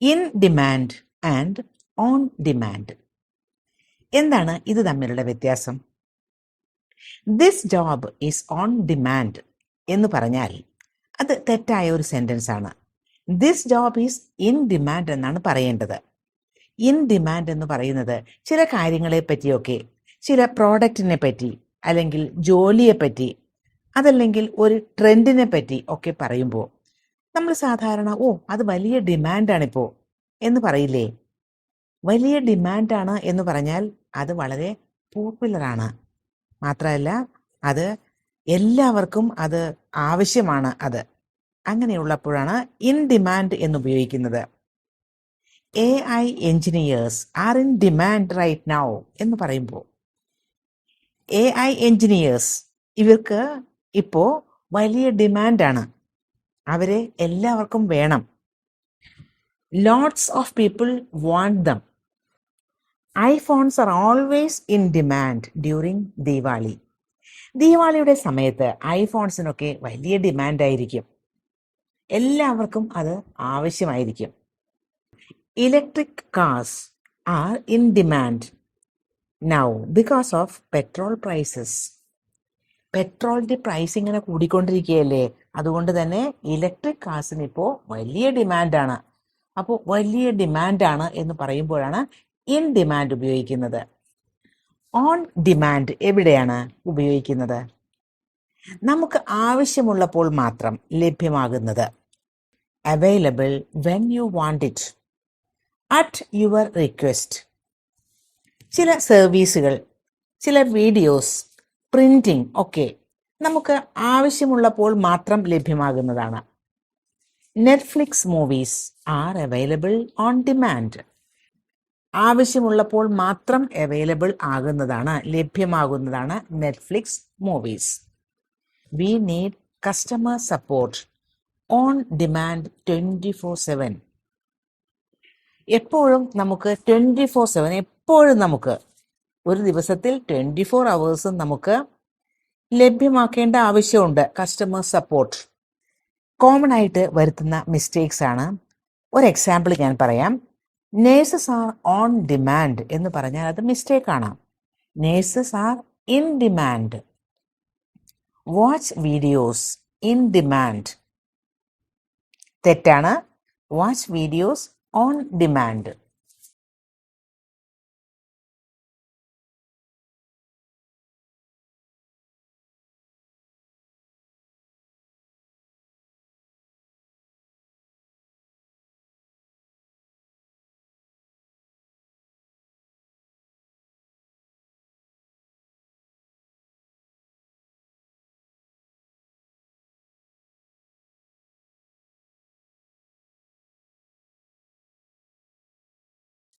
In demand and on demand. എന്താണ് ഇത് തമ്മിലുള്ള വ്യത്യാസം? This job is on demand എന്ന് പറഞ്ഞാൽ അത് തെറ്റായ ഒരു സെന്റൻസ് ആണ്. This job is in demand എന്നാണ് പറയേണ്ടത്. ഇൻ ഡിമാൻഡ് എന്ന് പറയുന്നത് ചില കാര്യങ്ങളെ പറ്റിയൊക്കെ, ചില പ്രോഡക്റ്റിനെ പറ്റി, അല്ലെങ്കിൽ ജോലിയെ പറ്റി, അതല്ലെങ്കിൽ ഒരു ട്രെൻഡിനെ പറ്റി ഒക്കെ പറയുമ്പോൾ നമ്മൾ സാധാരണ അത് വലിയ ഡിമാൻഡാണിപ്പോൾ എന്ന് പറയില്ലേ? വലിയ ഡിമാൻഡാണ് എന്ന് പറഞ്ഞാൽ അത് വളരെ പോപ്പുലറാണ്. മാത്രമല്ല അത് എല്ലാവർക്കും അത് ആവശ്യമാണ്. അത് അങ്ങനെയുള്ളപ്പോഴാണ് ഇൻ ഡിമാൻഡ് എന്ന് ഉപയോഗിക്കുന്നത്. AI engineers are in demand right now എന്ന് പറയുമ്പോൾ AI എഞ്ചിനീയേഴ്സ് ഇവർക്ക് ഇപ്പോൾ വലിയ ഡിമാൻഡാണ്. അവരെ എല്ലാവർക്കും വേണം. Lots of people want them. IPhones are always in demand during Deepavali. ദീപാവലിയുടെ സമയത്ത് ഐഫോൺസിനൊക്കെ വലിയ ഡിമാൻഡായിരിക്കും. എല്ലാവർക്കും അത് ആവശ്യമായിരിക്കും. Electric cars are in demand now because of petrol prices. പെട്രോളിന്റെ പ്രൈസ് ഇങ്ങനെ കൂടിക്കൊണ്ടിരിക്കുകയല്ലേ, അതുകൊണ്ട് തന്നെ ഇലക്ട്രിക് കാർസിന് ഇപ്പോൾ വലിയ ഡിമാൻഡാണ്. അപ്പോൾ വലിയ ഡിമാൻഡാണ് എന്ന് പറയുമ്പോഴാണ് ഇൻ ഡിമാൻഡ് ഉപയോഗിക്കുന്നത്. ഓൺ ഡിമാൻഡ് എവിടെയാണ് ഉപയോഗിക്കുന്നത്? നമുക്ക് ആവശ്യമുള്ളപ്പോൾ മാത്രം ലഭ്യമാകുന്നത്. Available when you want it, at your request. ചില സർവീസുകൾ, ചില വീഡിയോസ്, പ്രിന്റിംഗ് ഒക്കെ നമുക്ക് ആവശ്യമുള്ളപ്പോൾ മാത്രം ലഭ്യമാകുന്നതാണ്. Netflix movies are available on demand. ആവശ്യമുള്ളപ്പോൾ മാത്രം അവൈലബിൾ ആകുന്നതാണ്, ലഭ്യമാകുന്നതാണ് Netflix movies. We need customer support on demand 24/7. എപ്പോഴും നമുക്ക് 24/7, എപ്പോഴും നമുക്ക് ഒരു ദിവസത്തിൽ 24 hours നമുക്ക് ലഭ്യമാക്കേണ്ട ആവശ്യമുണ്ട് കസ്റ്റമർ സപ്പോർട്ട്. കോമൺ ആയിട്ട് വരുത്തുന്ന മിസ്റ്റേക്സ് ആണ്. ഒരു എക്സാമ്പിൾ ഞാൻ പറയാം. നേഴ്സസ് ആർ ഓൺ ഡിമാൻഡ് എന്ന് പറഞ്ഞാൽ അത് മിസ്റ്റേക്കാണ്. Nurses are in demand. Watch videos in demand തെറ്റാണ്. Watch videos on demand.